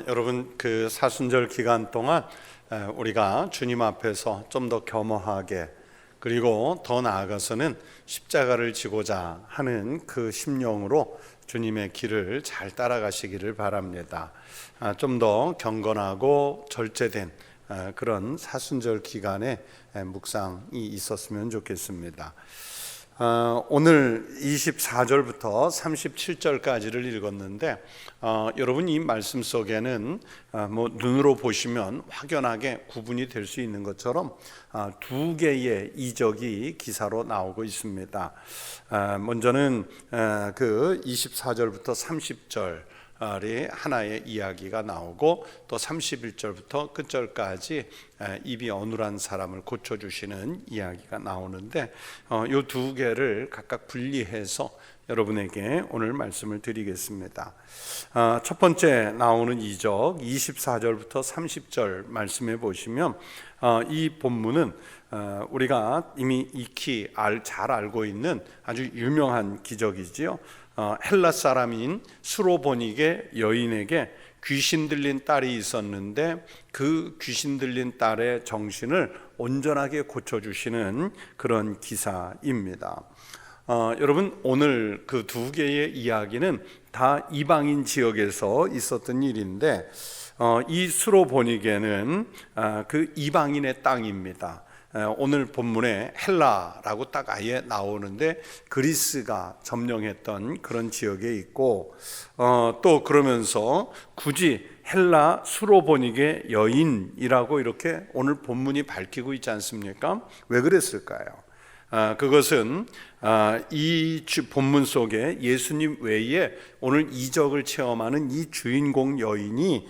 여러분 그 사순절 기간 동안 우리가 주님 앞에서 좀 더 겸허하게 그리고 더 나아가서는 십자가를 지고자 하는 그 심령으로 주님의 길을 잘 따라가시기를 바랍니다. 좀 더 경건하고 절제된 그런 사순절 기간에 묵상이 있었으면 좋겠습니다. 오늘 24절부터 37절까지를 읽었는데 여러분 이 말씀 속에는 눈으로 보시면 확연하게 구분이 될 수 있는 것처럼 두 개의 이적이 기사로 나오고 있습니다. 먼저는 그 24절부터 30절 하나의 이야기가 나오고 또 31절부터 끝절까지 입이 어눌한 사람을 고쳐주시는 이야기가 나오는데 이 두 개를 각각 분리해서 여러분에게 오늘 말씀을 드리겠습니다. 첫 번째 나오는 이적 24절부터 30절 말씀해 보시면 이 본문은 우리가 이미 익히 잘 알고 있는 아주 유명한 기적이지요. 헬라 사람인 수로보니게 여인에게 귀신 들린 딸이 있었는데 그 귀신 들린 딸의 정신을 온전하게 고쳐주시는 그런 기사입니다. 여러분 오늘 그 두 개의 이야기는 다 이방인 지역에서 있었던 일인데 이 수로보니게는 그 이방인의 땅입니다. 오늘 본문에 헬라라고 딱 아예 나오는데 그리스가 점령했던 그런 지역에 있고 또 그러면서 굳이 헬라 수로보니게 여인이라고 이렇게 오늘 본문이 밝히고 있지 않습니까? 왜 그랬을까요? 그것은 이 본문 속에 예수님 외에 오늘 이적을 체험하는 이 주인공 여인이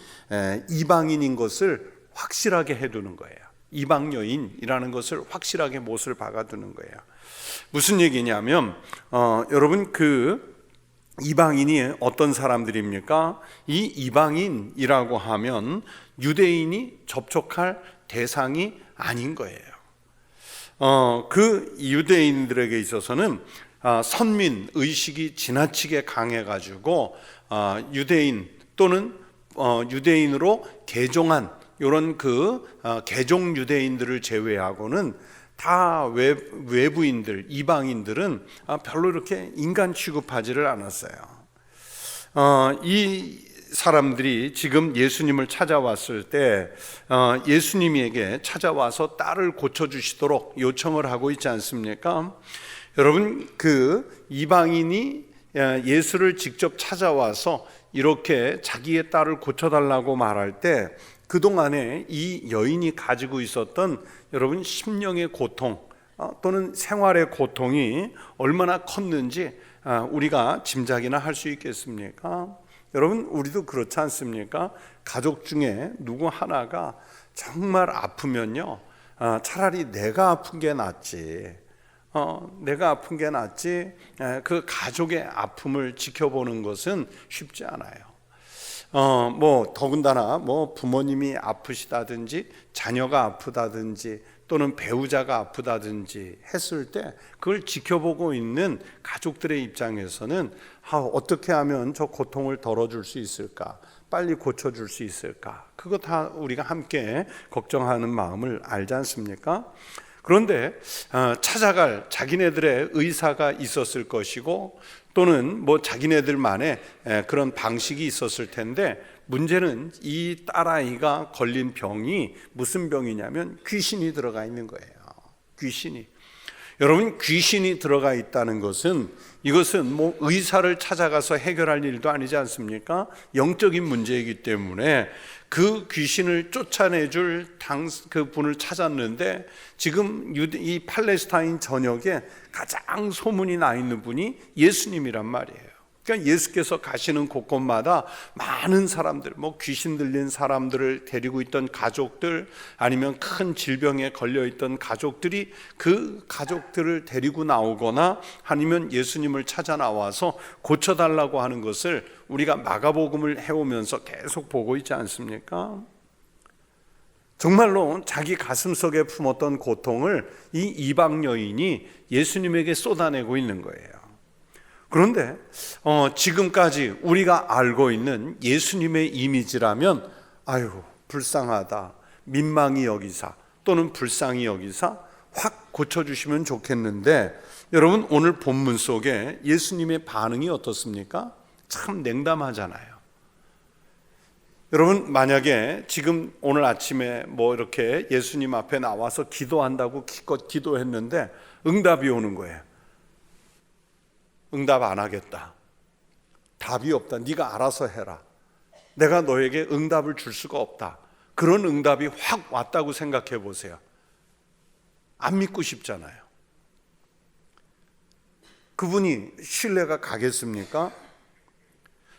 이방인인 것을 확실하게 해두는 거예요. 이방 여인이라는 것을 확실하게 못을 박아두는 거예요. 무슨 얘기냐면 여러분 그 이방인이 어떤 사람들입니까? 이 이방인이라고 하면 유대인이 접촉할 대상이 아닌 거예요. 그 유대인들에게 있어서는 선민 의식이 지나치게 강해가지고 유대인 또는 유대인으로 개종한 이런 개종 유대인들을 제외하고는 다 외부인들, 이방인들은 별로 이렇게 인간 취급하지를 않았어요. 이 사람들이 지금 예수님을 찾아왔을 때 예수님에게 찾아와서 딸을 고쳐주시도록 요청을 하고 있지 않습니까? 여러분 그 이방인이 예수를 직접 찾아와서 이렇게 자기의 딸을 고쳐달라고 말할 때 그동안에 이 여인이 가지고 있었던 여러분 심령의 고통 또는 생활의 고통이 얼마나 컸는지 우리가 짐작이나 할 수 있겠습니까? 여러분 우리도 그렇지 않습니까? 가족 중에 누구 하나가 정말 아프면요 차라리 내가 아픈 게 낫지 내가 아픈 게 낫지 그 가족의 아픔을 지켜보는 것은 쉽지 않아요. 더군다나 부모님이 아프시다든지 자녀가 아프다든지 또는 배우자가 아프다든지 했을 때 그걸 지켜보고 있는 가족들의 입장에서는 어떻게 하면 저 고통을 덜어줄 수 있을까? 빨리 고쳐줄 수 있을까? 그거 다 우리가 함께 걱정하는 마음을 알지 않습니까? 그런데 찾아갈 자기네들의 의사가 있었을 것이고 또는 자기네들만의 그런 방식이 있었을 텐데 문제는 이 딸아이가 걸린 병이 무슨 병이냐면 귀신이 들어가 있는 거예요. 귀신이. 여러분 귀신이 들어가 있다는 것은 이것은 의사를 찾아가서 해결할 일도 아니지 않습니까? 영적인 문제이기 때문에 그 귀신을 쫓아내줄 그 분을 찾았는데 지금 이 팔레스타인 전역에 가장 소문이 나 있는 분이 예수님이란 말이에요. 그러니까 예수께서 가시는 곳곳마다 많은 사람들, 귀신 들린 사람들을 데리고 있던 가족들 아니면 큰 질병에 걸려 있던 가족들이 그 가족들을 데리고 나오거나 아니면 예수님을 찾아 나와서 고쳐달라고 하는 것을 우리가 마가복음을 해오면서 계속 보고 있지 않습니까? 정말로 자기 가슴 속에 품었던 고통을 이 이방 여인이 예수님에게 쏟아내고 있는 거예요. 그런데 지금까지 우리가 알고 있는 예수님의 이미지라면 아유 불쌍하다, 민망히 여기사 또는 불쌍히 여기사 확 고쳐주시면 좋겠는데, 여러분 오늘 본문 속에 예수님의 반응이 어떻습니까? 참 냉담하잖아요. 여러분 만약에 지금 오늘 아침에 뭐 이렇게 예수님 앞에 나와서 기도한다고 기껏 기도했는데 응답이 오는 거예요. 응답 안 하겠다, 답이 없다, 네가 알아서 해라, 내가 너에게 응답을 줄 수가 없다, 그런 응답이 확 왔다고 생각해 보세요. 안 믿고 싶잖아요. 그분이 신뢰가 가겠습니까?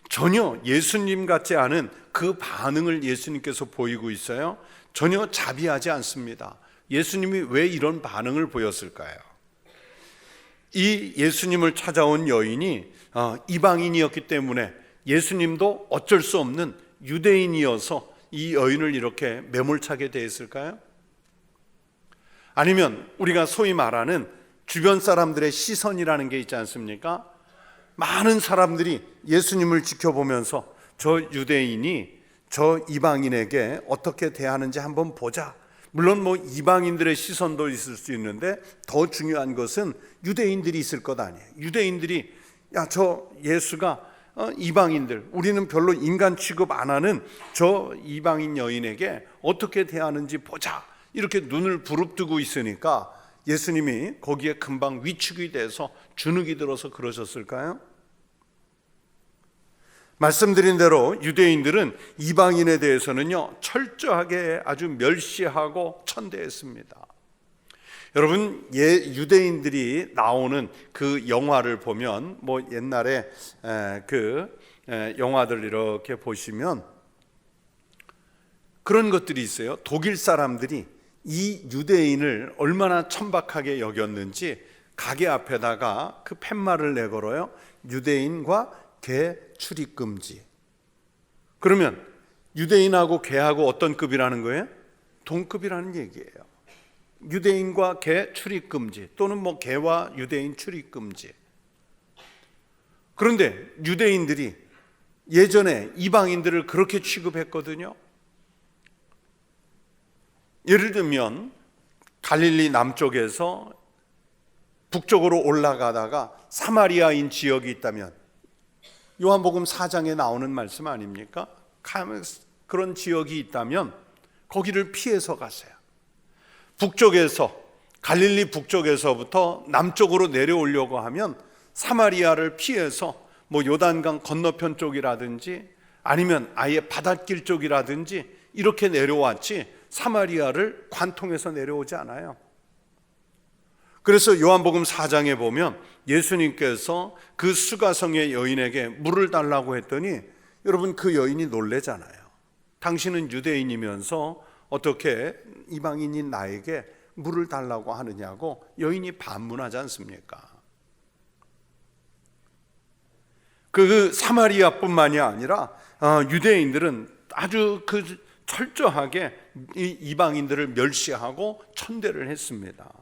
전혀 예수님 같지 않은 그 반응을 예수님께서 보이고 있어요. 전혀 자비하지 않습니다. 예수님이 왜 이런 반응을 보였을까요? 이 예수님을 찾아온 여인이 이방인이었기 때문에 예수님도 어쩔 수 없는 유대인이어서 이 여인을 이렇게 매몰차게 대했을까요? 아니면 우리가 소위 말하는 주변 사람들의 시선이라는 게 있지 않습니까? 많은 사람들이 예수님을 지켜보면서 저 유대인이 저 이방인에게 어떻게 대하는지 한번 보자. 물론 뭐 이방인들의 시선도 있을 수 있는데 더 중요한 것은 유대인들이 있을 것 아니에요. 유대인들이 야, 저 예수가 이방인들, 우리는 별로 인간 취급 안 하는 저 이방인 여인에게 어떻게 대하는지 보자, 이렇게 눈을 부릅뜨고 있으니까 예수님이 거기에 금방 위축이 돼서 주눅이 들어서 그러셨을까요? 말씀드린 대로 유대인들은 이방인에 대해서는요 철저하게 아주 멸시하고 천대했습니다. 여러분 유대인들이 나오는 그 영화를 보면 뭐 옛날에 영화들 이렇게 보시면 그런 것들이 있어요. 독일 사람들이 이 유대인을 얼마나 천박하게 여겼는지 가게 앞에다가 그 팻말을 내걸어요. 유대인과 개 출입 금지. 그러면 유대인하고 개하고 어떤 급이라는 거예요? 동급이라는 얘기예요. 유대인과 개 출입 금지, 또는 뭐 개와 유대인 출입 금지. 그런데 유대인들이 예전에 이방인들을 그렇게 취급했거든요. 예를 들면 갈릴리 남쪽에서 북쪽으로 올라가다가 사마리아인 지역이 있다면, 요한복음 4장에 나오는 말씀 아닙니까? 그런 지역이 있다면 거기를 피해서 가세요. 북쪽에서, 갈릴리 북쪽에서부터 남쪽으로 내려오려고 하면 사마리아를 피해서 뭐 요단강 건너편 쪽이라든지 아니면 아예 바닷길 쪽이라든지 이렇게 내려왔지 사마리아를 관통해서 내려오지 않아요. 그래서 요한복음 4장에 보면 예수님께서 그 수가성의 여인에게 물을 달라고 했더니 여러분 그 여인이 놀래잖아요. 당신은 유대인이면서 어떻게 이방인인 나에게 물을 달라고 하느냐고 여인이 반문하지 않습니까? 그 사마리아뿐만이 아니라 유대인들은 아주 그 철저하게 이 이방인들을 멸시하고 천대를 했습니다.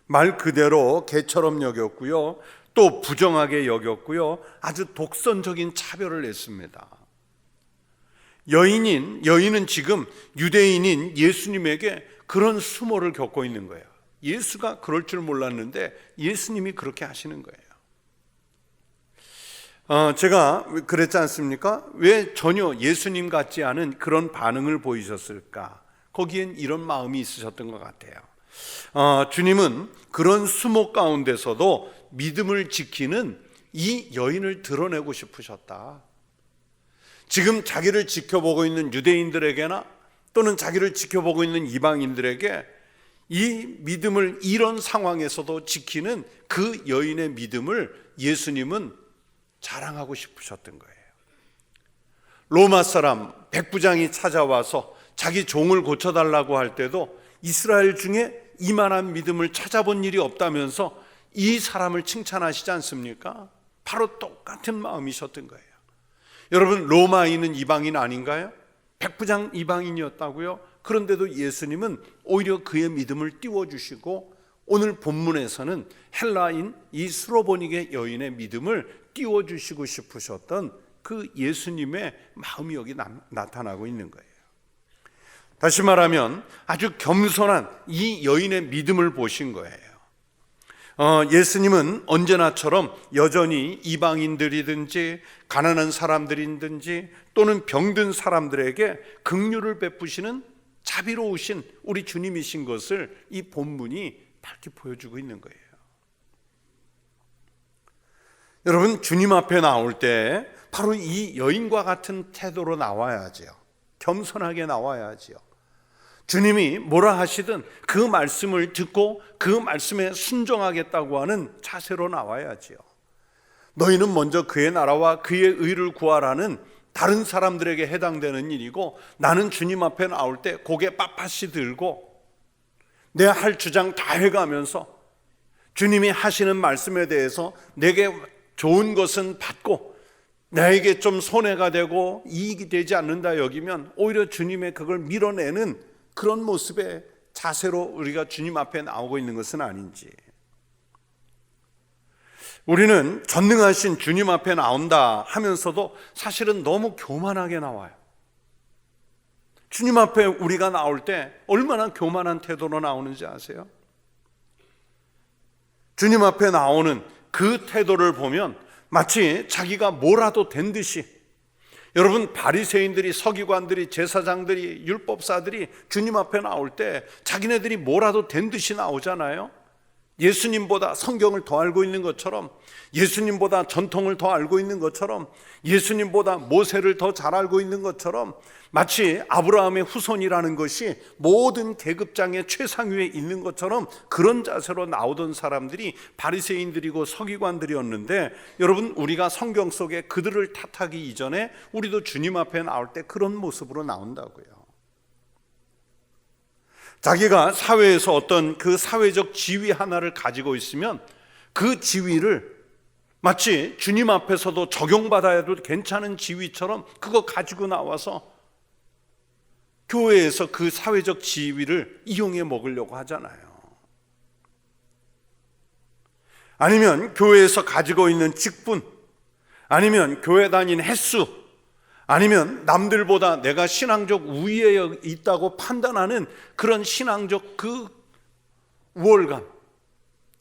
말 그대로 개처럼 여겼고요, 또 부정하게 여겼고요, 아주 독선적인 차별을 했습니다. 여인은 지금 유대인인 예수님에게 그런 수모를 겪고 있는 거예요. 예수가 그럴 줄 몰랐는데 예수님이 그렇게 하시는 거예요. 제가 그랬지 않습니까? 왜 전혀 예수님 같지 않은 그런 반응을 보이셨을까? 거기엔 이런 마음이 있으셨던 것 같아요. 주님은 그런 수모 가운데서도 믿음을 지키는 이 여인을 드러내고 싶으셨다. 지금 자기를 지켜보고 있는 유대인들에게나 또는 자기를 지켜보고 있는 이방인들에게 이 믿음을 이런 상황에서도 지키는 그 여인의 믿음을 예수님은 자랑하고 싶으셨던 거예요. 로마 사람 백부장이 찾아와서 자기 종을 고쳐달라고 할 때도 이스라엘 중에 이만한 믿음을 찾아본 일이 없다면서 이 사람을 칭찬하시지 않습니까? 바로 똑같은 마음이셨던 거예요. 여러분, 로마인은 이방인 아닌가요? 백부장 이방인이었다고요? 그런데도 예수님은 오히려 그의 믿음을 띄워주시고 오늘 본문에서는 헬라인 이 스로보니게 여인의 믿음을 띄워주시고 싶으셨던 그 예수님의 마음이 여기 나타나고 있는 거예요. 다시 말하면 아주 겸손한 이 여인의 믿음을 보신 거예요. 예수님은 언제나처럼 여전히 이방인들이든지 가난한 사람들이든지 또는 병든 사람들에게 긍휼을 베푸시는 자비로우신 우리 주님이신 것을 이 본문이 밝게 보여주고 있는 거예요. 여러분, 주님 앞에 나올 때 바로 이 여인과 같은 태도로 나와야지요. 겸손하게 나와야지요. 주님이 뭐라 하시든 그 말씀을 듣고 그 말씀에 순종하겠다고 하는 자세로 나와야지요. 너희는 먼저 그의 나라와 그의 의를 구하라는 다른 사람들에게 해당되는 일이고, 나는 주님 앞에 나올 때 고개 빳빳이 들고 내 할 주장 다 해가면서 주님이 하시는 말씀에 대해서 내게 좋은 것은 받고 나에게 좀 손해가 되고 이익이 되지 않는다 여기면 오히려 주님의 그걸 밀어내는 그런 모습의 자세로 우리가 주님 앞에 나오고 있는 것은 아닌지. 우리는 전능하신 주님 앞에 나온다 하면서도 사실은 너무 교만하게 나와요. 주님 앞에 우리가 나올 때 얼마나 교만한 태도로 나오는지 아세요? 주님 앞에 나오는 그 태도를 보면 마치 자기가 뭐라도 된 듯이, 여러분, 바리새인들이, 서기관들이, 제사장들이, 율법사들이 주님 앞에 나올 때 자기네들이 뭐라도 된 듯이 나오잖아요. 예수님보다 성경을 더 알고 있는 것처럼, 예수님보다 전통을 더 알고 있는 것처럼, 예수님보다 모세를 더 잘 알고 있는 것처럼, 마치 아브라함의 후손이라는 것이 모든 계급장의 최상위에 있는 것처럼 그런 자세로 나오던 사람들이 바리새인들이고 서기관들이었는데, 여러분, 우리가 성경 속에 그들을 탓하기 이전에 우리도 주님 앞에 나올 때 그런 모습으로 나온다고요. 자기가 사회에서 어떤 그 사회적 지위 하나를 가지고 있으면 그 지위를 마치 주님 앞에서도 적용받아야 해도 괜찮은 지위처럼 그거 가지고 나와서 교회에서 그 사회적 지위를 이용해 먹으려고 하잖아요. 아니면 교회에서 가지고 있는 직분, 아니면 교회 다닌 횟수, 아니면 남들보다 내가 신앙적 우위에 있다고 판단하는 그런 신앙적 그 우월감,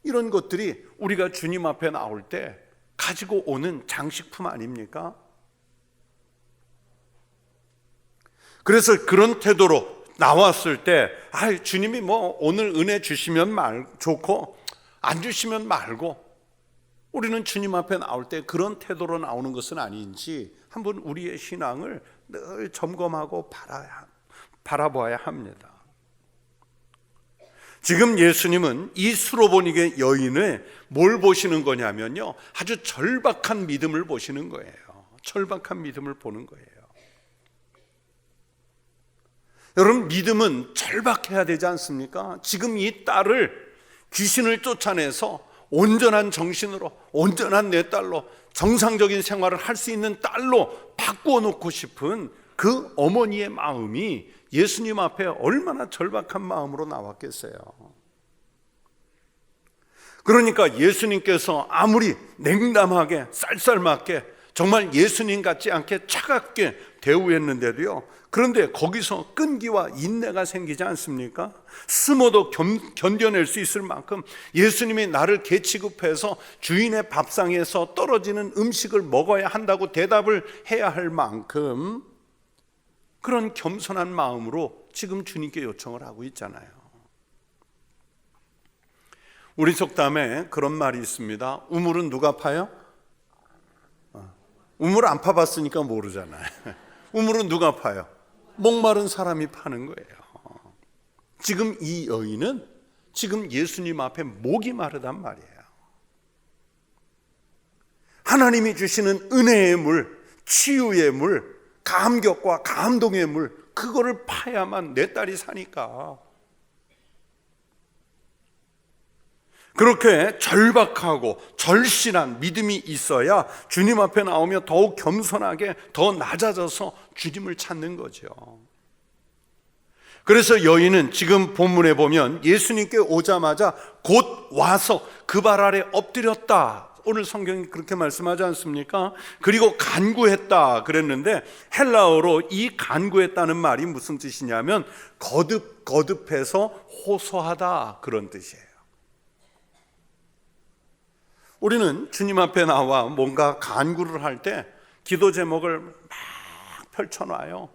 이런 것들이 우리가 주님 앞에 나올 때 가지고 오는 장식품 아닙니까? 그래서 그런 태도로 나왔을 때 주님이 뭐 오늘 은혜 주시면 좋고 안 주시면 말고, 우리는 주님 앞에 나올 때 그런 태도로 나오는 것은 아닌지 한번 우리의 신앙을 늘 점검하고 바라봐야 합니다. 지금 예수님은 이 스로보니게 여인을 뭘 보시는 거냐면요, 아주 절박한 믿음을 보시는 거예요. 절박한 믿음을 보는 거예요. 여러분, 믿음은 절박해야 되지 않습니까? 지금 이 딸을 귀신을 쫓아내서 온전한 정신으로, 온전한 내 딸로 정상적인 생활을 할 수 있는 딸로 바꾸어 놓고 싶은 그 어머니의 마음이 예수님 앞에 얼마나 절박한 마음으로 나왔겠어요. 그러니까 예수님께서 아무리 냉담하게 쌀쌀맞게 정말 예수님 같지 않게 차갑게 대우했는데도요, 그런데 거기서 끈기와 인내가 생기지 않습니까? 숨어도 견뎌낼 수 있을 만큼 예수님이 나를 개취급해서 주인의 밥상에서 떨어지는 음식을 먹어야 한다고 대답을 해야 할 만큼 그런 겸손한 마음으로 지금 주님께 요청을 하고 있잖아요. 우리 속담에 그런 말이 있습니다. 우물은 누가 파요? 우물 안 파봤으니까 모르잖아요. 우물은 누가 파요? 목마른 사람이 파는 거예요. 지금 이 여인은 지금 예수님 앞에 목이 마르단 말이에요. 하나님이 주시는 은혜의 물, 치유의 물, 감격과 감동의 물, 그거를 파야만 내 딸이 사니까. 그렇게 절박하고 절실한 믿음이 있어야 주님 앞에 나오며 더욱 겸손하게 더 낮아져서 주님을 찾는 거죠. 그래서 여인은 지금 본문에 보면 예수님께 오자마자 곧 와서 그 발 아래 엎드렸다. 오늘 성경이 그렇게 말씀하지 않습니까? 그리고 간구했다 그랬는데 헬라어로 이 간구했다는 말이 무슨 뜻이냐면 거듭해서 호소하다 그런 뜻이에요. 우리는 주님 앞에 나와 뭔가 간구를 할 때 기도 제목을 막 펼쳐놔요.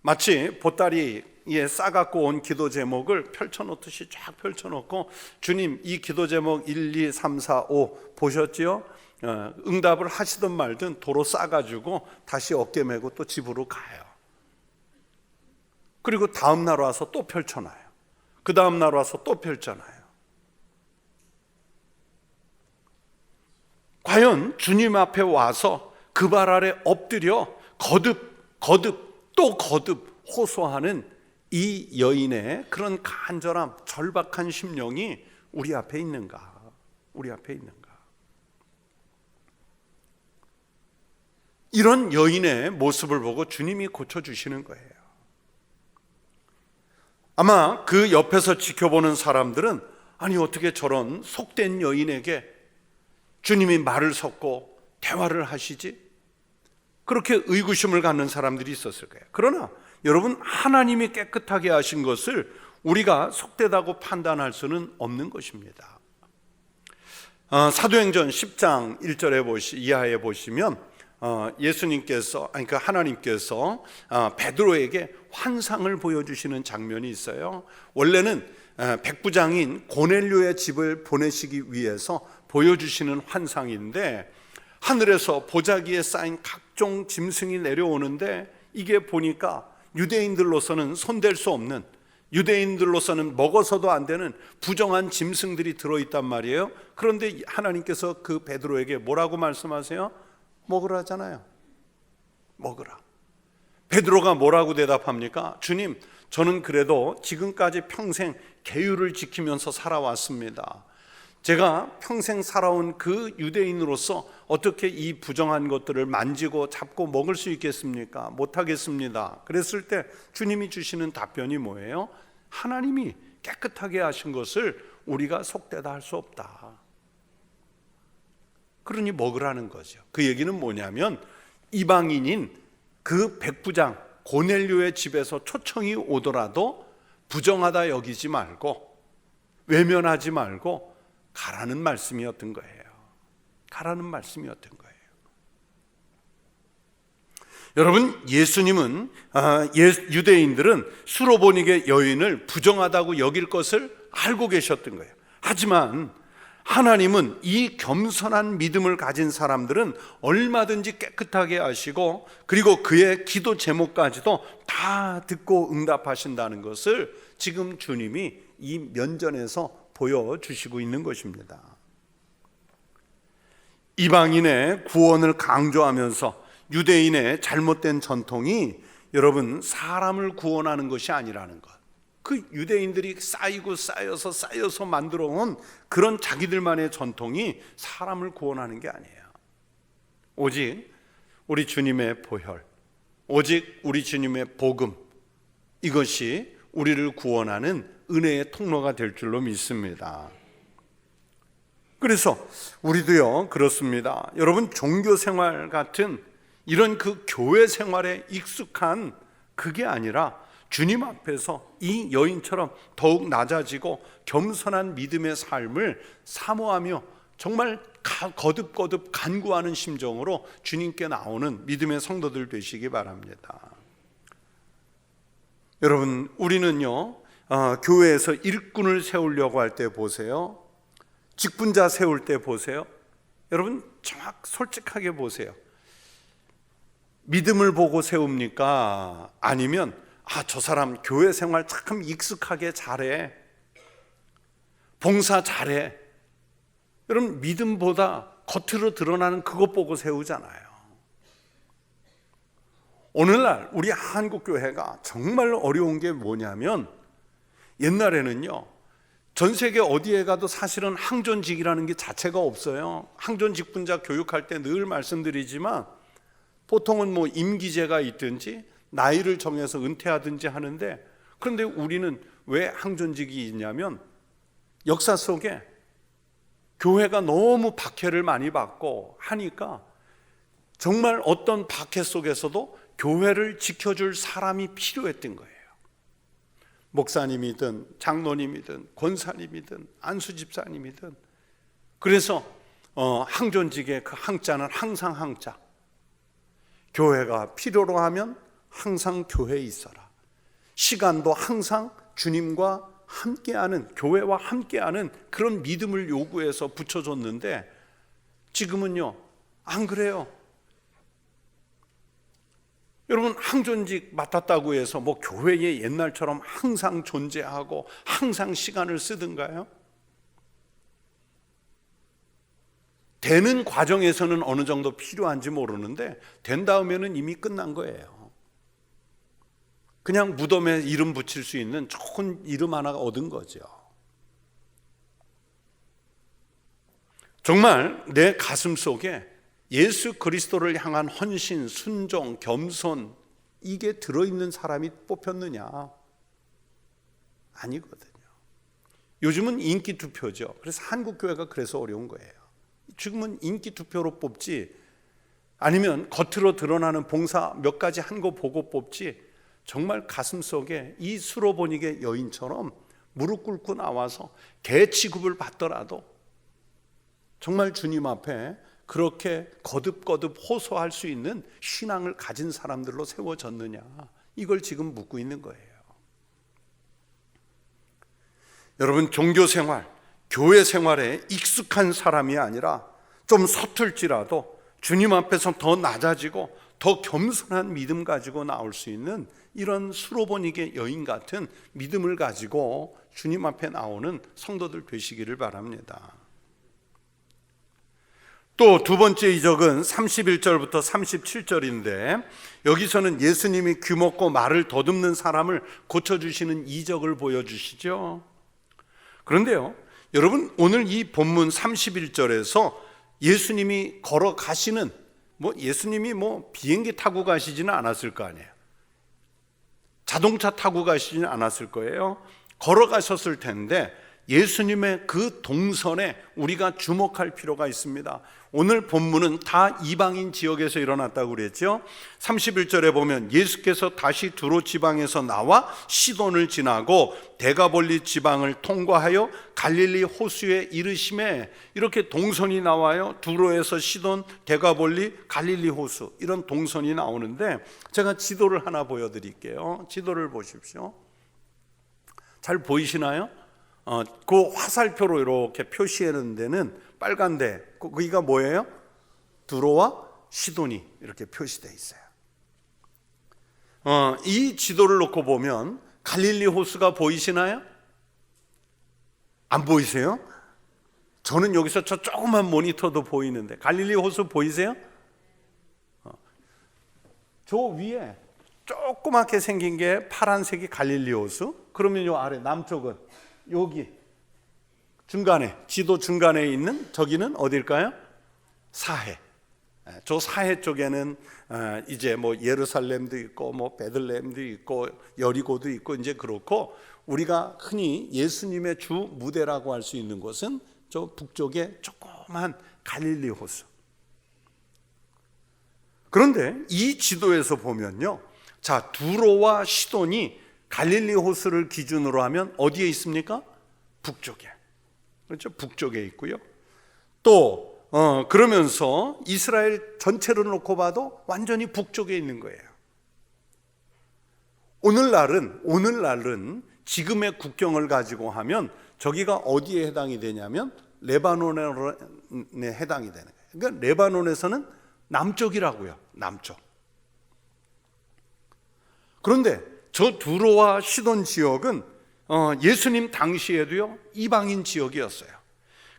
마치 보따리에 싸갖고 온 기도 제목을 펼쳐놓듯이 쫙 펼쳐놓고 주님 이 기도 제목 1, 2, 3, 4, 5 보셨지요? 응답을 하시든 말든 도로 싸가지고 다시 어깨 메고 또 집으로 가요. 그리고 다음 날 와서 또 펼쳐놔요. 그 다음 날 와서 또 펼쳐놔요. 과연 주님 앞에 와서 그 발 아래 엎드려 거듭 호소하는 이 여인의 그런 간절함, 절박한 심령이 우리 앞에 있는가? 우리 앞에 있는가? 이런 여인의 모습을 보고 주님이 고쳐주시는 거예요. 아마 그 옆에서 지켜보는 사람들은 아니 어떻게 저런 속된 여인에게 주님이 말을 섞고 대화를 하시지? 그렇게 의구심을 갖는 사람들이 있었을 거예요. 그러나 여러분 하나님이 깨끗하게 하신 것을 우리가 속되다고 판단할 수는 없는 것입니다. 사도행전 10장 1절에 이하에 보시면 예수님께서 그러니까 하나님께서 베드로에게 환상을 보여주시는 장면이 있어요. 원래는 백부장인 고넬료의 집을 보내시기 위해서 보여주시는 환상인데 하늘에서 보자기에 쌓인 각종 짐승이 내려오는데 이게 보니까 유대인들로서는 손댈 수 없는, 유대인들로서는 먹어서도 안 되는 부정한 짐승들이 들어있단 말이에요. 그런데 하나님께서 그 베드로에게 뭐라고 말씀하세요? 먹으라잖아요. 먹으라. 베드로가 뭐라고 대답합니까? 주님, 저는 그래도 지금까지 평생 계율을 지키면서 살아왔습니다. 제가 평생 살아온 그 유대인으로서 어떻게 이 부정한 것들을 만지고 잡고 먹을 수 있겠습니까? 못하겠습니다. 그랬을 때 주님이 주시는 답변이 뭐예요? 하나님이 깨끗하게 하신 것을 우리가 속되다 할 수 없다. 그러니 먹으라는 거죠. 그 얘기는 뭐냐면 이방인인 그 백부장 고넬료의 집에서 초청이 오더라도 부정하다 여기지 말고 외면하지 말고 가라는 말씀이었던 거예요. 가라는 말씀이었던 거예요. 여러분, 예수님은 유대인들은 수로보닉의 여인을 부정하다고 여길 것을 알고 계셨던 거예요. 하지만 하나님은 이 겸손한 믿음을 가진 사람들은 얼마든지 깨끗하게 하시고 그리고 그의 기도 제목까지도 다 듣고 응답하신다는 것을 지금 주님이 이 면전에서 보여주시고 있는 것입니다. 이방인의 구원을 강조하면서 유대인의 잘못된 전통이 여러분 사람을 구원하는 것이 아니라는 것, 그 유대인들이 쌓여서 만들어 온 그런 자기들만의 전통이 사람을 구원하는 게 아니에요. 오직 우리 주님의 보혈, 오직 우리 주님의 복음, 이것이 우리를 구원하는 은혜의 통로가 될 줄로 믿습니다. 그래서 우리도요 그렇습니다. 여러분 종교 생활 같은 이런 그 교회 생활에 익숙한 그게 아니라 주님 앞에서 이 여인처럼 더욱 낮아지고 겸손한 믿음의 삶을 사모하며 정말 거듭 간구하는 심정으로 주님께 나오는 믿음의 성도들 되시기 바랍니다. 여러분 우리는요 교회에서 일꾼을 세우려고 할 때 보세요, 직분자 세울 때 보세요. 여러분 솔직하게 보세요. 믿음을 보고 세웁니까? 아니면 저 사람 교회 생활 참 익숙하게 잘해, 봉사 잘해. 여러분 믿음보다 겉으로 드러나는 그것 보고 세우잖아요. 오늘날 우리 한국교회가 정말 어려운 게 뭐냐면 옛날에는요 전 세계 어디에 가도 사실은 항존직이라는 게 자체가 없어요. 항존직분자 교육할 때 늘 말씀드리지만 보통은 뭐 임기제가 있든지 나이를 정해서 은퇴하든지 하는데 그런데 우리는 왜 항존직이 있냐면 역사 속에 교회가 너무 박해를 많이 받고 하니까 정말 어떤 박해 속에서도 교회를 지켜줄 사람이 필요했던 거예요. 목사님이든 장로님이든 권사님이든 안수집사님이든. 그래서 항존직의 그 항자는 항상 항자, 교회가 필요로 하면 항상 교회에 있어라. 시간도 항상 주님과 함께하는, 교회와 함께하는 그런 믿음을 요구해서 붙여줬는데 지금은요 안 그래요. 여러분, 항존직 맡았다고 해서 뭐 교회에 옛날처럼 항상 존재하고 항상 시간을 쓰든가요? 되는 과정에서는 어느 정도 필요한지 모르는데 된 다음에는 이미 끝난 거예요. 그냥 무덤에 이름 붙일 수 있는 좋은 이름 하나 얻은 거죠. 정말 내 가슴 속에 예수 그리스도를 향한 헌신, 순종, 겸손, 이게 들어있는 사람이 뽑혔느냐? 아니거든요. 요즘은 인기 투표죠. 그래서 한국 교회가 그래서 어려운 거예요. 지금은 인기 투표로 뽑지, 아니면 겉으로 드러나는 봉사 몇 가지 한 거 보고 뽑지, 정말 가슴 속에 이 수로보니게 여인처럼 무릎 꿇고 나와서 개 취급을 받더라도 정말 주님 앞에 그렇게 거듭거듭 호소할 수 있는 신앙을 가진 사람들로 세워졌느냐, 이걸 지금 묻고 있는 거예요. 여러분, 종교 생활, 교회 생활에 익숙한 사람이 아니라 좀 서툴지라도 주님 앞에서 더 낮아지고 더 겸손한 믿음 가지고 나올 수 있는 이런 수로보니게 여인 같은 믿음을 가지고 주님 앞에 나오는 성도들 되시기를 바랍니다. 또 두 번째 이적은 31절부터 37절인데 여기서는 예수님이 귀먹고 말을 더듬는 사람을 고쳐주시는 이적을 보여주시죠. 그런데요, 여러분, 오늘 이 본문 31절에서 예수님이 걸어가시는, 예수님이 비행기 타고 가시지는 않았을 거 아니에요. 자동차 타고 가시지는 않았을 거예요. 걸어가셨을 텐데 예수님의 그 동선에 우리가 주목할 필요가 있습니다. 오늘 본문은 다 이방인 지역에서 일어났다고 그랬죠. 31절에 보면 예수께서 다시 두로 지방에서 나와 시돈을 지나고 데가볼리 지방을 통과하여 갈릴리 호수에 이르심에, 이렇게 동선이 나와요. 두로에서 시돈, 데가볼리, 갈릴리 호수, 이런 동선이 나오는데 제가 지도를 하나 보여드릴게요. 지도를 보십시오. 잘 보이시나요? 그 화살표로 이렇게 표시해 놓은 데는 빨간데 거기가 뭐예요? 두로와 시돈이 이렇게 표시되어 있어요. 이 지도를 놓고 보면 갈릴리 호수가 보이시나요? 안 보이세요? 저는 여기서 저 조그만 모니터도 보이는데 갈릴리 호수 보이세요? 저 위에 조그맣게 생긴 게 파란색이 갈릴리 호수. 그러면 요 아래 남쪽은 여기 중간에, 지도 중간에 있는 저기는 어딜까요? 사해. 저 사해 쪽에는 이제 예루살렘도 있고 베들레헴도 있고 여리고도 있고 이제 그렇고, 우리가 흔히 예수님의 주 무대라고 할 수 있는 곳은 저 북쪽에 조그만 갈릴리 호수. 그런데 이 지도에서 보면요, 자, 두로와 시돈이 갈릴리 호수를 기준으로 하면 어디에 있습니까? 북쪽에. 그렇죠? 북쪽에 있고요. 또 그러면서 이스라엘 전체를 놓고 봐도 완전히 북쪽에 있는 거예요. 오늘날은 지금의 국경을 가지고 하면 저기가 어디에 해당이 되냐면 레바논에 해당이 되는 거예요. 그러니까 레바논에서는 남쪽이라고요. 남쪽. 그런데 저 두로와 시돈 지역은 예수님 당시에도요 이방인 지역이었어요.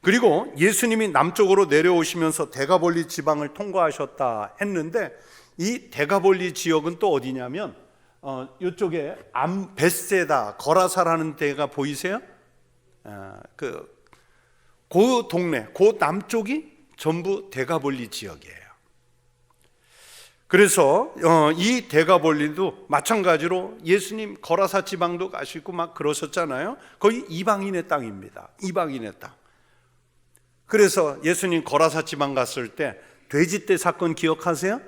그리고 예수님이 남쪽으로 내려오시면서 데가볼리 지방을 통과하셨다 했는데 이 데가볼리 지역은 또 어디냐면 이쪽에 베세다, 거라사라는 데가 보이세요? 그 동네, 그 남쪽이 전부 데가볼리 지역이에요. 그래서 이 데가볼리도 마찬가지로 예수님 거라사 지방도 가시고 막 그러셨잖아요. 거의 이방인의 땅입니다. 이방인의 땅. 그래서 예수님 거라사 지방 갔을 때 돼지떼 사건 기억하세요?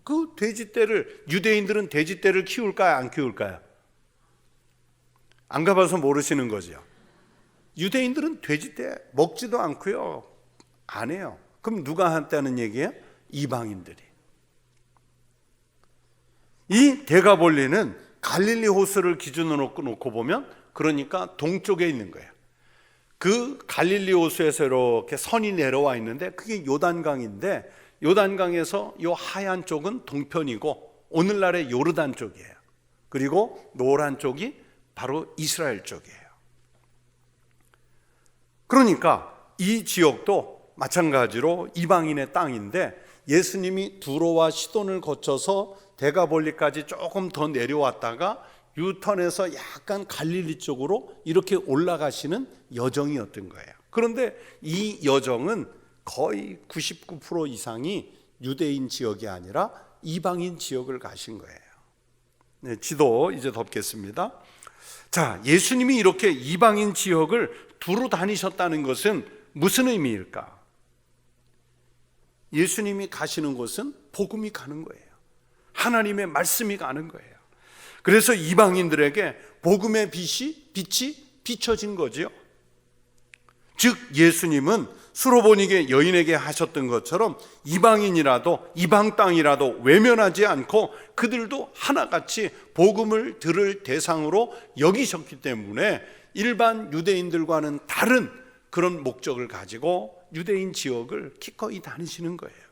그 돼지떼를, 유대인들은 돼지떼를 키울까요, 안 키울까요? 안 가봐서 모르시는 거죠. 유대인들은 돼지떼 먹지도 않고요, 안 해요. 그럼 누가 한다는 얘기예요? 이방인들이. 이 데가볼리는 갈릴리 호수를 기준으로 놓고 보면, 그러니까 동쪽에 있는 거예요. 그 갈릴리 호수에서 이렇게 선이 내려와 있는데 그게 요단강인데, 요단강에서 요 하얀 쪽은 동편이고 오늘날의 요르단 쪽이에요. 그리고 노란 쪽이 바로 이스라엘 쪽이에요. 그러니까 이 지역도 마찬가지로 이방인의 땅인데, 예수님이 두로와 시돈을 거쳐서 데가볼리까지 조금 더 내려왔다가 유턴해서 약간 갈릴리 쪽으로 이렇게 올라가시는 여정이었던 거예요. 그런데 이 여정은 거의 99% 이상이 유대인 지역이 아니라 이방인 지역을 가신 거예요. 네, 지도 이제 덮겠습니다. 자, 예수님이 이렇게 이방인 지역을 두루 다니셨다는 것은 무슨 의미일까? 예수님이 가시는 곳은 복음이 가는 거예요. 하나님의 말씀이 가는 거예요. 그래서 이방인들에게 복음의 빛이 비춰진 거죠. 즉 예수님은 수로보니게 여인에게 하셨던 것처럼 이방인이라도 이방 땅이라도 외면하지 않고 그들도 하나같이 복음을 들을 대상으로 여기셨기 때문에 일반 유대인들과는 다른 그런 목적을 가지고 유대인 지역을 기꺼이 다니시는 거예요.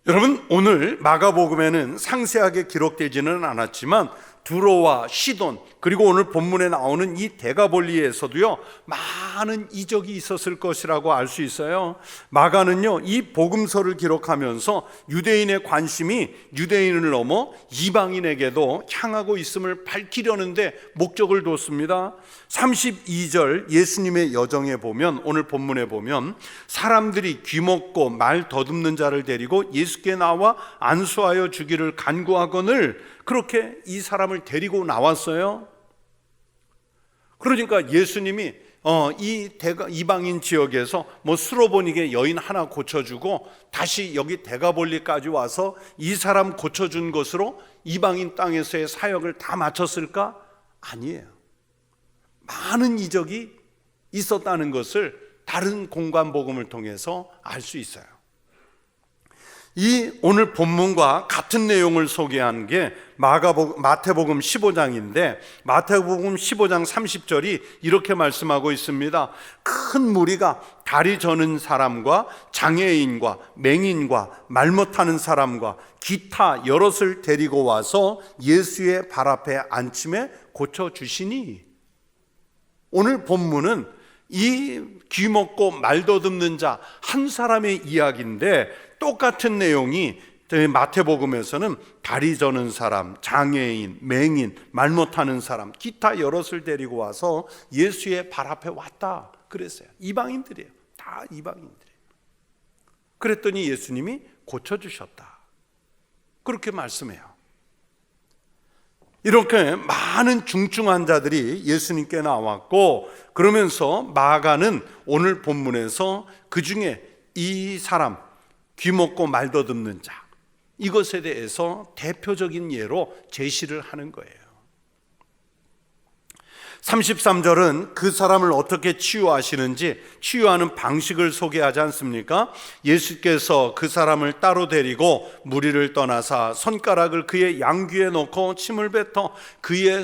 여러분, 오늘 마가복음에는 상세하게 기록되지는 않았지만 두로와 시돈, 그리고 오늘 본문에 나오는 이 데가볼리에서도요 많은 이적이 있었을 것이라고 알 수 있어요. 마가는요 이 복음서를 기록하면서 유대인의 관심이 유대인을 넘어 이방인에게도 향하고 있음을 밝히려는데 목적을 뒀습니다. 32절 예수님의 여정에 보면, 오늘 본문에 보면 사람들이 귀먹고 말 더듬는 자를 데리고 예수께 나와 안수하여 주기를 간구하거늘, 그렇게 이 사람을 데리고 나왔어요. 그러니까 예수님이 이방인 지역에서 수로보니게 여인 하나 고쳐주고 다시 여기 데가볼리까지 와서 이 사람 고쳐준 것으로 이방인 땅에서의 사역을 다 마쳤을까? 아니에요. 많은 이적이 있었다는 것을 다른 공관복음을 통해서 알 수 있어요. 이 오늘 본문과 같은 내용을 소개한 게 마태복음 15장인데 마태복음 15장 30절이 이렇게 말씀하고 있습니다. 큰 무리가 다리 저는 사람과 장애인과 맹인과 말 못하는 사람과 기타 여럿을 데리고 와서 예수의 발 앞에 앉힘에 고쳐주시니, 오늘 본문은 이 귀먹고 말 더듬는 자 한 사람의 이야기인데 똑같은 내용이 마태복음에서는 다리 저는 사람, 장애인, 맹인, 말 못하는 사람, 기타 여럿을 데리고 와서 예수의 발 앞에 왔다 그랬어요. 이방인들이에요. 다 이방인들이에요. 그랬더니 예수님이 고쳐주셨다 그렇게 말씀해요. 이렇게 많은 중증 환자들이 예수님께 나왔고, 그러면서 마가는 오늘 본문에서 그 중에 이 사람 귀먹고 말 더듬는 자, 이것에 대해서 대표적인 예로 제시를 하는 거예요. 33절은 그 사람을 어떻게 치유하시는지 치유하는 방식을 소개하지 않습니까? 예수께서 그 사람을 따로 데리고 무리를 떠나사 손가락을 그의 양귀에 놓고 침을 뱉어 그의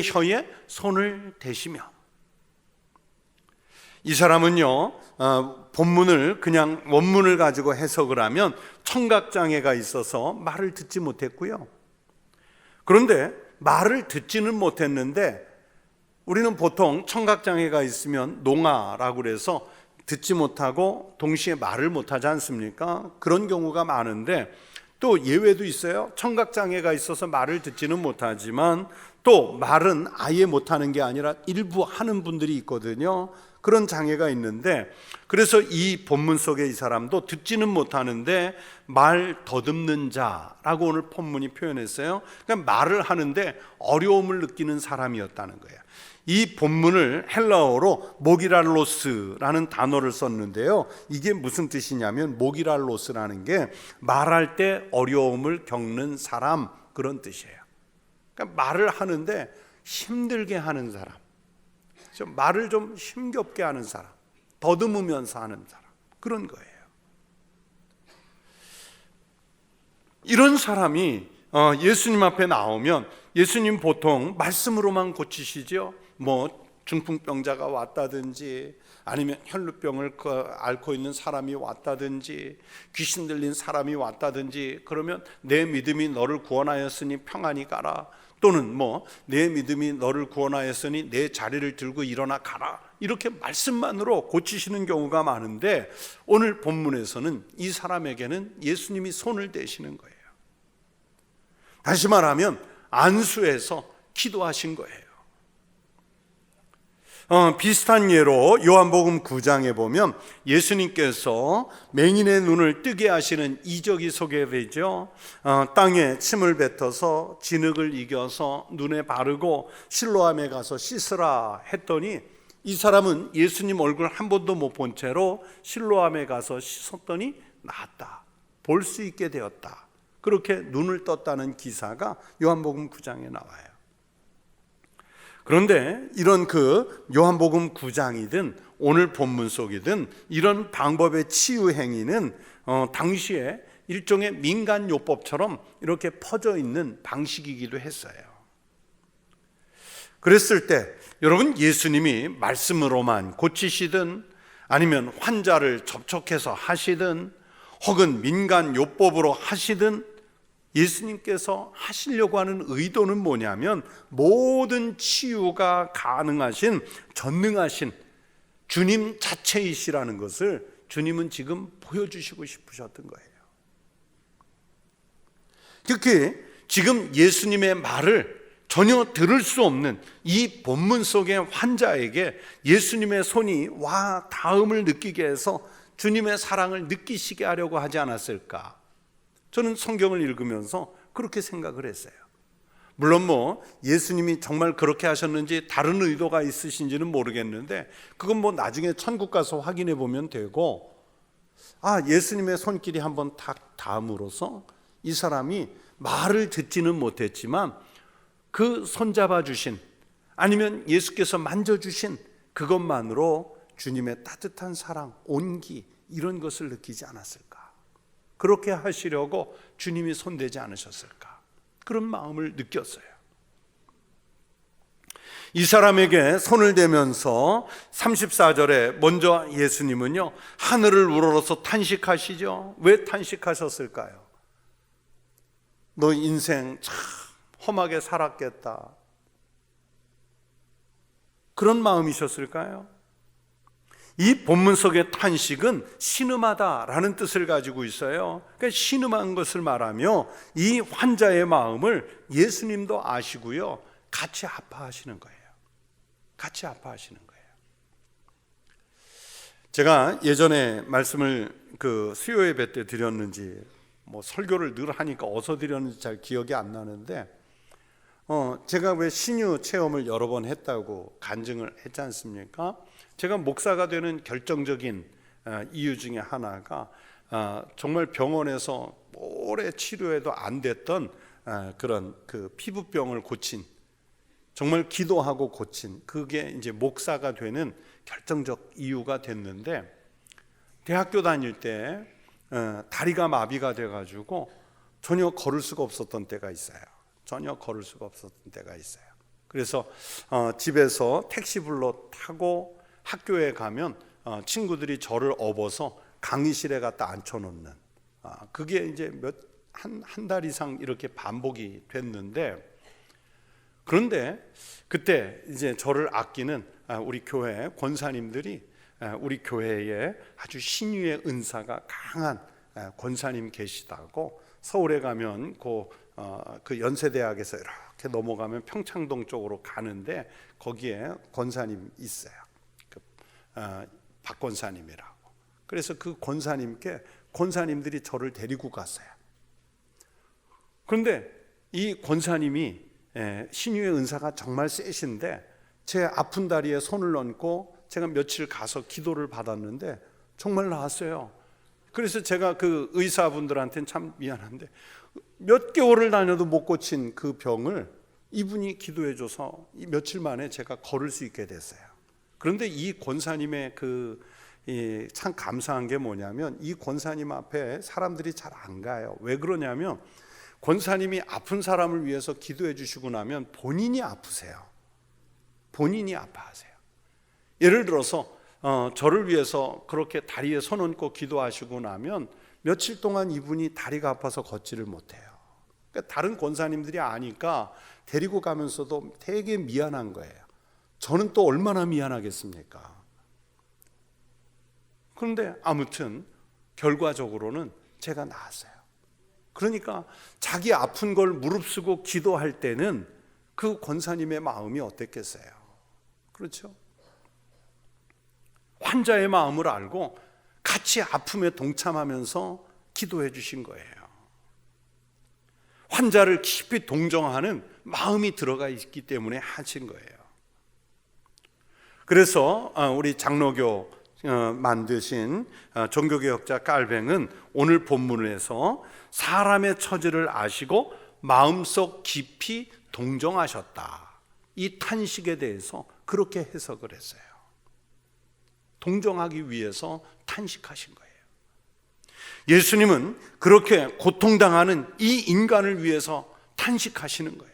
혀에 손을 대시며. 이 사람은요 본문을 그냥 원문을 가지고 해석을 하면 청각장애가 있어서 말을 듣지 못했고요. 그런데 말을 듣지는 못했는데, 우리는 보통 청각장애가 있으면 농아라고 그래서 듣지 못하고 동시에 말을 못하지 않습니까? 그런 경우가 많은데 또 예외도 있어요. 청각장애가 있어서 말을 듣지는 못하지만 또 말은 아예 못하는 게 아니라 일부 하는 분들이 있거든요. 그런 장애가 있는데, 그래서 이 본문 속에 이 사람도 듣지는 못하는데 말 더듬는 자라고 오늘 본문이 표현했어요. 그러니까 말을 하는데 어려움을 느끼는 사람이었다는 거예요. 이 본문을 헬라어로 모기랄로스라는 단어를 썼는데요, 이게 무슨 뜻이냐면, 모기랄로스라는 게 말할 때 어려움을 겪는 사람, 그런 뜻이에요. 그러니까 말을 하는데 힘들게 하는 사람, 말을 좀 힘겹게 하는 사람, 더듬으면서 하는 사람, 그런 거예요. 이런 사람이 예수님 앞에 나오면 예수님 보통 말씀으로만 고치시죠. 뭐 중풍병자가 왔다든지, 아니면 혈루병을 앓고 있는 사람이 왔다든지, 귀신 들린 사람이 왔다든지, 그러면 내 믿음이 너를 구원하였으니 평안히 가라, 또는 뭐 내 믿음이 너를 구원하였으니 내 자리를 들고 일어나 가라, 이렇게 말씀만으로 고치시는 경우가 많은데, 오늘 본문에서는 이 사람에게는 예수님이 손을 대시는 거예요. 다시 말하면 안수해서 기도하신 거예요. 비슷한 예로 요한복음 9장에 보면 예수님께서 맹인의 눈을 뜨게 하시는 이적이 소개되죠. 땅에 침을 뱉어서 진흙을 이겨서 눈에 바르고 실로암에 가서 씻으라 했더니, 이 사람은 예수님 얼굴 한 번도 못 본 채로 실로암에 가서 씻었더니 나았다, 볼 수 있게 되었다, 그렇게 눈을 떴다는 기사가 요한복음 9장에 나와요. 그런데 이런 그 요한복음 9장이든 오늘 본문 속이든 이런 방법의 치유 행위는 당시에 일종의 민간요법처럼 이렇게 퍼져 있는 방식이기도 했어요. 그랬을 때 여러분, 예수님이 말씀으로만 고치시든 아니면 환자를 접촉해서 하시든 혹은 민간요법으로 하시든, 예수님께서 하시려고 하는 의도는 뭐냐면, 모든 치유가 가능하신 전능하신 주님 자체이시라는 것을 주님은 지금 보여주시고 싶으셨던 거예요. 특히 지금 예수님의 말을 전혀 들을 수 없는 이 본문 속의 환자에게 예수님의 손이 와 닿음을 느끼게 해서 주님의 사랑을 느끼시게 하려고 하지 않았을까? 저는 성경을 읽으면서 그렇게 생각을 했어요. 물론 뭐 예수님이 정말 그렇게 하셨는지 다른 의도가 있으신지는 모르겠는데, 그건 뭐 나중에 천국 가서 확인해 보면 되고, 예수님의 손길이 한번 탁 닿음으로써 이 사람이 말을 듣지는 못했지만 그 손잡아 주신, 아니면 예수께서 만져주신 그것만으로 주님의 따뜻한 사랑, 온기, 이런 것을 느끼지 않았을까? 그렇게 하시려고 주님이 손대지 않으셨을까? 그런 마음을 느꼈어요. 이 사람에게 손을 대면서 34절에 먼저 예수님은요, 하늘을 우러러서 탄식하시죠. 왜 탄식하셨을까요? 너 인생 참 험하게 살았겠다, 그런 마음이셨을까요? 이 본문 속의 탄식은 신음하다라는 뜻을 가지고 있어요. 그러니까 신음한 것을 말하며 이 환자의 마음을 예수님도 아시고요, 같이 아파하시는 거예요. 같이 아파하시는 거예요. 제가 예전에 말씀을 수요 예배 때 드렸는지, 뭐 설교를 늘 하니까 어디서 드렸는지 잘 기억이 안 나는데, 제가 왜 신유 체험을 여러 번 했다고 간증을 했지 않습니까? 제가 목사가 되는 결정적인 이유 중에 하나가 정말 병원에서 오래 치료해도 안 됐던 그런 그 피부병을 고친, 정말 기도하고 고친, 그게 이제 목사가 되는 결정적 이유가 됐는데, 대학교 다닐 때 다리가 마비가 돼가지고 전혀 걸을 수가 없었던 때가 있어요. 전혀 걸을 수가 없었던 때가 있어요. 그래서 집에서 택시 불러 타고 학교에 가면 친구들이 저를 업어서 강의실에 갖다 앉혀놓는, 그게 이제 한 달 이상 이렇게 반복이 됐는데, 그런데 그때 이제 저를 아끼는 우리 교회 권사님들이, 우리 교회에 아주 신유의 은사가 강한 권사님 계시다고, 서울에 가면 그 연세대학에서 이렇게 넘어가면 평창동 쪽으로 가는데 거기에 권사님 있어요. 박 권사님이라고. 그래서 그 권사님께 권사님들이 저를 데리고 갔어요. 그런데 이 권사님이 신유의 은사가 정말 세신데 제 아픈 다리에 손을 얹고 제가 며칠 가서 기도를 받았는데 정말 나았어요. 그래서 제가 그 의사분들한테는 참 미안한데 몇 개월을 다녀도 못 고친 그 병을 이분이 기도해줘서 며칠 만에 제가 걸을 수 있게 됐어요. 그런데 이 권사님의 참 감사한 게 뭐냐면 이 권사님 앞에 사람들이 잘 안 가요. 왜 그러냐면 권사님이 아픈 사람을 위해서 기도해 주시고 나면 본인이 아프세요. 본인이 아파하세요. 예를 들어서 저를 위해서 그렇게 다리에 손 얹고 기도하시고 나면 며칠 동안 이분이 다리가 아파서 걷지를 못해요. 그러니까 다른 권사님들이 아니까 데리고 가면서도 되게 미안한 거예요. 저는 또 얼마나 미안하겠습니까? 그런데 아무튼 결과적으로는 제가 나았어요. 그러니까 자기 아픈 걸 무릅쓰고 기도할 때는 그 권사님의 마음이 어땠겠어요? 그렇죠? 환자의 마음을 알고 같이 아픔에 동참하면서 기도해 주신 거예요. 환자를 깊이 동정하는 마음이 들어가 있기 때문에 하신 거예요. 그래서 우리 장로교 만드신 종교개혁자 깔뱅은 오늘 본문에서 사람의 처지를 아시고 마음속 깊이 동정하셨다, 이 탄식에 대해서 그렇게 해석을 했어요. 동정하기 위해서 탄식하신 거예요. 예수님은 그렇게 고통당하는 이 인간을 위해서 탄식하시는 거예요.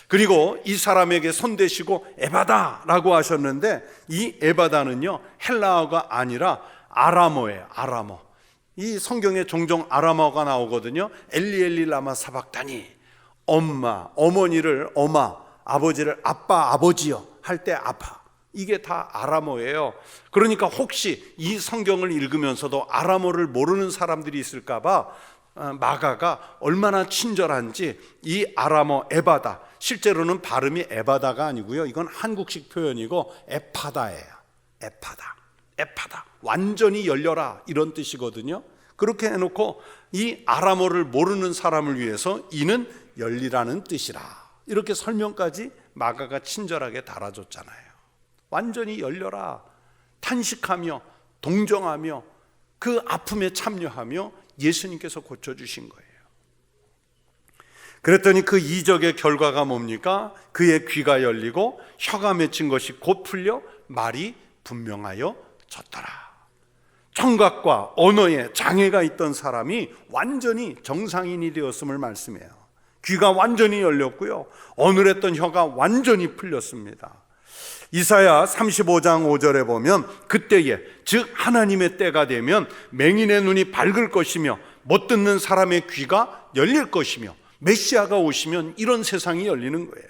그리고 이 사람에게 손대시고 에바다라고 하셨는데 이 에바다는요 헬라어가 아니라 아람어예요. 아람어. 이 성경에 종종 아람어가 나오거든요. 엘리 엘리 라마 사박다니. 엄마, 어머니를 어마, 아버지를 아빠, 아버지여 할 때 아파. 이게 다 아람어예요. 그러니까 혹시 이 성경을 읽으면서도 아람어를 모르는 사람들이 있을까 봐 마가가 얼마나 친절한지 이 아람어 에바다, 실제로는 발음이 에바다가 아니고요, 이건 한국식 표현이고 에파다예요. 에파다, 완전히 열려라 이런 뜻이거든요. 그렇게 해놓고 이 아람어를 모르는 사람을 위해서 이는 열리라는 뜻이라, 이렇게 설명까지 마가가 친절하게 달아줬잖아요. 완전히 열려라, 탄식하며 동정하며 그 아픔에 참여하며 예수님께서 고쳐주신 거예요. 그랬더니 그 이적의 결과가 뭡니까? 그의 귀가 열리고 혀가 맺힌 것이 곧 풀려 말이 분명하여 졌더라. 청각과 언어에 장애가 있던 사람이 완전히 정상인이 되었음을 말씀해요. 귀가 완전히 열렸고요, 어눌했던 혀가 완전히 풀렸습니다. 이사야 35장 5절에 보면 그때에, 즉 하나님의 때가 되면 맹인의 눈이 밝을 것이며 못 듣는 사람의 귀가 열릴 것이며 메시아가 오시면 이런 세상이 열리는 거예요.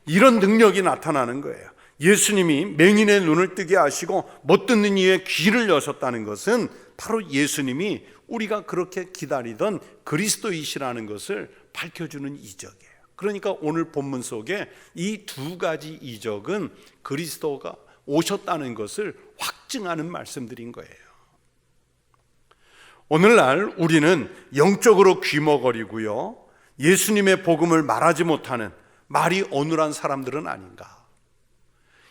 이런 능력이 나타나는 거예요. 예수님이 맹인의 눈을 뜨게 하시고 못 듣는 이의 귀를 여셨다는 것은 바로 예수님이 우리가 그렇게 기다리던 그리스도이시라는 것을 밝혀주는 이적이에요. 그러니까 오늘 본문 속에 이 두 가지 이적은 그리스도가 오셨다는 것을 확증하는 말씀들인 거예요. 오늘날 우리는 영적으로 귀머거리고요, 예수님의 복음을 말하지 못하는 말이 어눌한 사람들은 아닌가.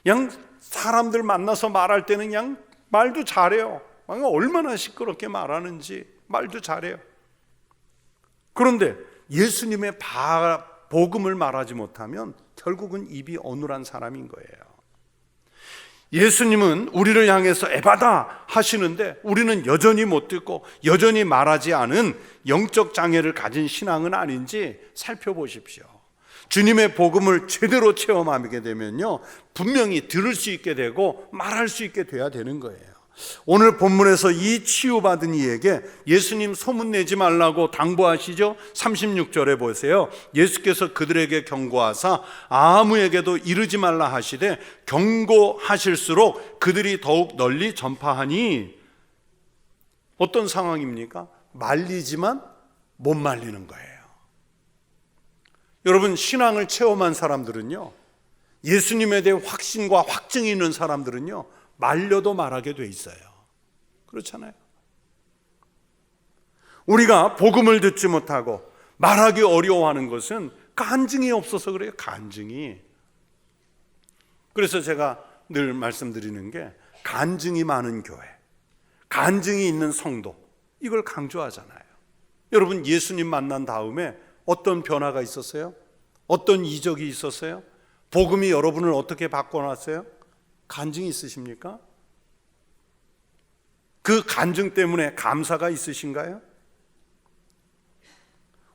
그냥 사람들 만나서 말할 때는 그냥 말도 잘해요. 얼마나 시끄럽게 말하는지 말도 잘해요. 그런데 예수님의 복음을 말하지 못하면 결국은 입이 어눌한 사람인 거예요. 예수님은 우리를 향해서 에바다 하시는데 우리는 여전히 못 듣고 여전히 말하지 않은 영적 장애를 가진 신앙은 아닌지 살펴보십시오. 주님의 복음을 제대로 체험하게 되면요, 분명히 들을 수 있게 되고 말할 수 있게 돼야 되는 거예요. 오늘 본문에서 이 치유받은 이에게 예수님 소문내지 말라고 당부하시죠. 36절에 보세요. 예수께서 그들에게 경고하사 아무에게도 이르지 말라 하시되 경고하실수록 그들이 더욱 널리 전파하니, 어떤 상황입니까? 말리지만 못 말리는 거예요. 여러분, 신앙을 체험한 사람들은요, 예수님에 대해 확신과 확증이 있는 사람들은요, 말려도 말하게 돼 있어요. 그렇잖아요. 우리가 복음을 듣지 못하고 말하기 어려워하는 것은 간증이 없어서 그래요. 간증이. 그래서 제가 늘 말씀드리는 게 간증이 많은 교회, 간증이 있는 성도, 이걸 강조하잖아요. 여러분, 예수님 만난 다음에 어떤 변화가 있었어요? 어떤 이적이 있었어요? 복음이 여러분을 어떻게 바꿔놨어요? 간증이 있으십니까? 그 간증 때문에 감사가 있으신가요?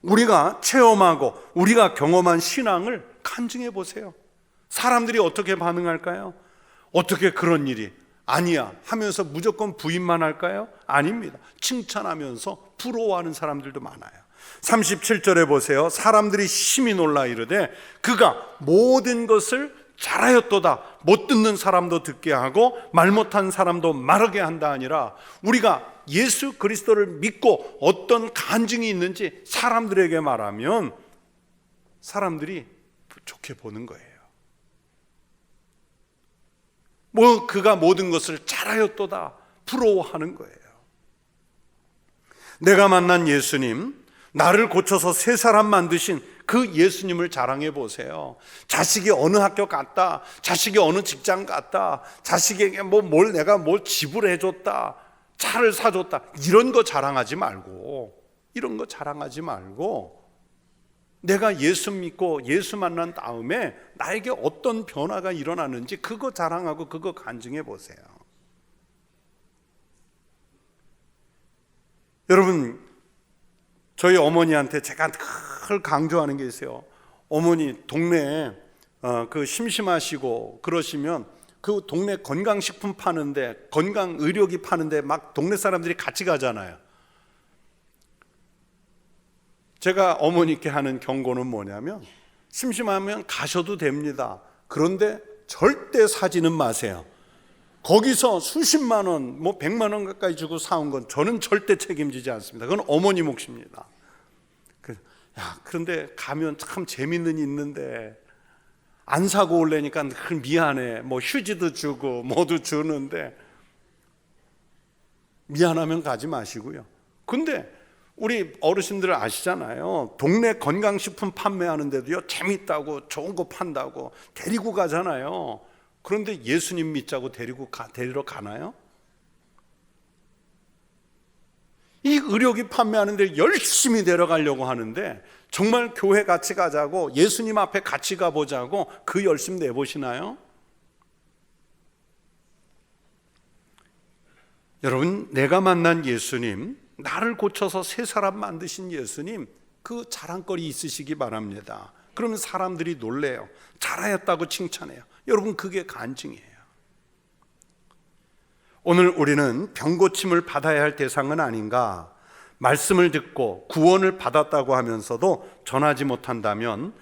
우리가 체험하고 우리가 경험한 신앙을 간증해 보세요. 사람들이 어떻게 반응할까요? 어떻게 그런 일이 아니야 하면서 무조건 부인만 할까요? 아닙니다. 칭찬하면서 부러워하는 사람들도 많아요. 37절에 보세요. 사람들이 심히 놀라 이르되 그가 모든 것을 잘하였도다. 못 듣는 사람도 듣게 하고 말 못한 사람도 말하게 한다 아니라, 우리가 예수 그리스도를 믿고 어떤 간증이 있는지 사람들에게 말하면 사람들이 좋게 보는 거예요. 그가 모든 것을 잘하였도다 부러워하는 거예요. 내가 만난 예수님, 나를 고쳐서 새 사람 만드신 그 예수님을 자랑해 보세요. 자식이 어느 학교 갔다, 자식이 어느 직장 갔다, 자식에게 내가 뭘 지불해 줬다, 차를 사줬다, 이런 거 자랑하지 말고, 이런 거 자랑하지 말고, 내가 예수 믿고 예수 만난 다음에 나에게 어떤 변화가 일어나는지 그거 자랑하고 그거 간증해 보세요. 여러분, 저희 어머니한테 제가 늘 강조하는 게 있어요. 어머니 동네에 심심하시고 그러시면 그 동네 건강식품 파는데, 건강의료기 파는데 막 동네 사람들이 같이 가잖아요. 제가 어머니께 하는 경고는 뭐냐면, 심심하면 가셔도 됩니다. 그런데 절대 사지는 마세요. 거기서 수십만 원, 100만 원 가까이 주고 사온 건 저는 절대 책임지지 않습니다. 그건 어머니 몫입니다. 그런데 가면 참 재밌는 일 있는데 안 사고 올래니까 미안해. 휴지도 주고 뭐도 주는데 미안하면 가지 마시고요. 근데 우리 어르신들 아시잖아요. 동네 건강식품 판매하는 데도요, 재밌다고 좋은 거 판다고 데리고 가잖아요. 그런데 예수님 믿자고 데리러 가나요? 이 의료기 판매하는 데 열심히 데려가려고 하는데, 정말 교회 같이 가자고, 예수님 앞에 같이 가보자고 그 열심 내보시나요? 여러분, 내가 만난 예수님, 나를 고쳐서 새 사람 만드신 예수님, 그 자랑거리 있으시기 바랍니다. 그러면 사람들이 놀래요. 잘하였다고 칭찬해요. 여러분, 그게 간증이에요. 오늘 우리는 병고침을 받아야 할 대상은 아닌가? 말씀을 듣고 구원을 받았다고 하면서도 전하지 못한다면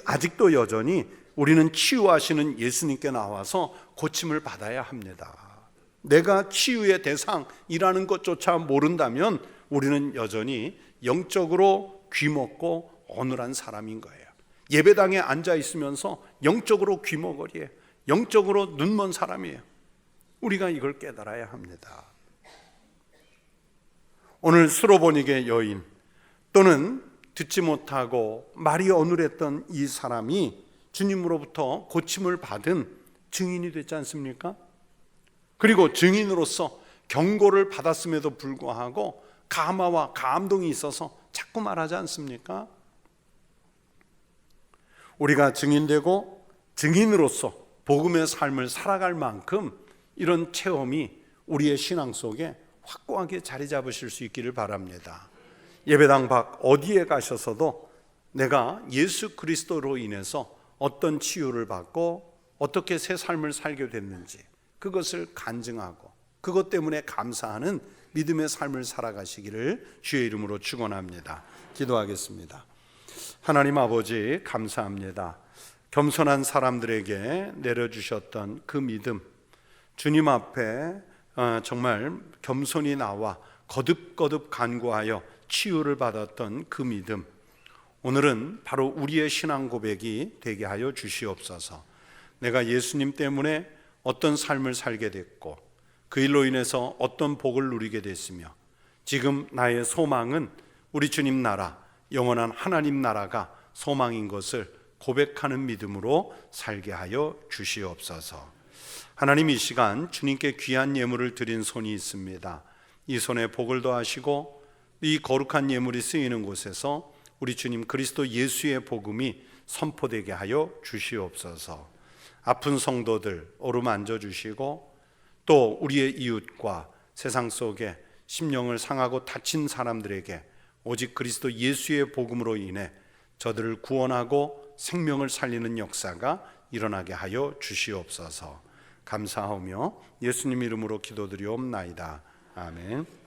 아직도 여전히 우리는 치유하시는 예수님께 나와서 고침을 받아야 합니다. 내가 치유의 대상이라는 것조차 모른다면 우리는 여전히 영적으로 귀먹고 어눌한 사람인 거예요. 예배당에 앉아 있으면서 영적으로 귀머거리에, 영적으로 눈먼 사람이에요. 우리가 이걸 깨달아야 합니다. 오늘 스로보닉의 여인, 또는 듣지 못하고 말이 어눌했던 이 사람이 주님으로부터 고침을 받은 증인이 됐지 않습니까? 그리고 증인으로서 경고를 받았음에도 불구하고 감화와 감동이 있어서 자꾸 말하지 않습니까? 우리가 증인되고 증인으로서 복음의 삶을 살아갈 만큼 이런 체험이 우리의 신앙 속에 확고하게 자리 잡으실 수 있기를 바랍니다. 예배당 밖 어디에 가셔서도 내가 예수 그리스도로 인해서 어떤 치유를 받고 어떻게 새 삶을 살게 됐는지 그것을 간증하고 그것 때문에 감사하는 믿음의 삶을 살아가시기를 주의 이름으로 축원합니다. 기도하겠습니다. 하나님 아버지, 감사합니다. 겸손한 사람들에게 내려주셨던 그 믿음, 주님 앞에 정말 겸손히 나와 거듭거듭 간구하여 치유를 받았던 그 믿음, 오늘은 바로 우리의 신앙 고백이 되게 하여 주시옵소서. 내가 예수님 때문에 어떤 삶을 살게 됐고 그 일로 인해서 어떤 복을 누리게 됐으며 지금 나의 소망은 우리 주님 나라, 영원한 하나님 나라가 소망인 것을 고백하는 믿음으로 살게 하여 주시옵소서. 하나님, 이 시간 주님께 귀한 예물을 드린 손이 있습니다. 이 손에 복을 더하시고 이 거룩한 예물이 쓰이는 곳에서 우리 주님 그리스도 예수의 복음이 선포되게 하여 주시옵소서. 아픈 성도들 어루만져 주시고 또 우리의 이웃과 세상 속에 심령을 상하고 다친 사람들에게 오직 그리스도 예수의 복음으로 인해 저들을 구원하고 생명을 살리는 역사가 일어나게 하여 주시옵소서. 감사하며 예수님 이름으로 기도드리옵나이다. 아멘.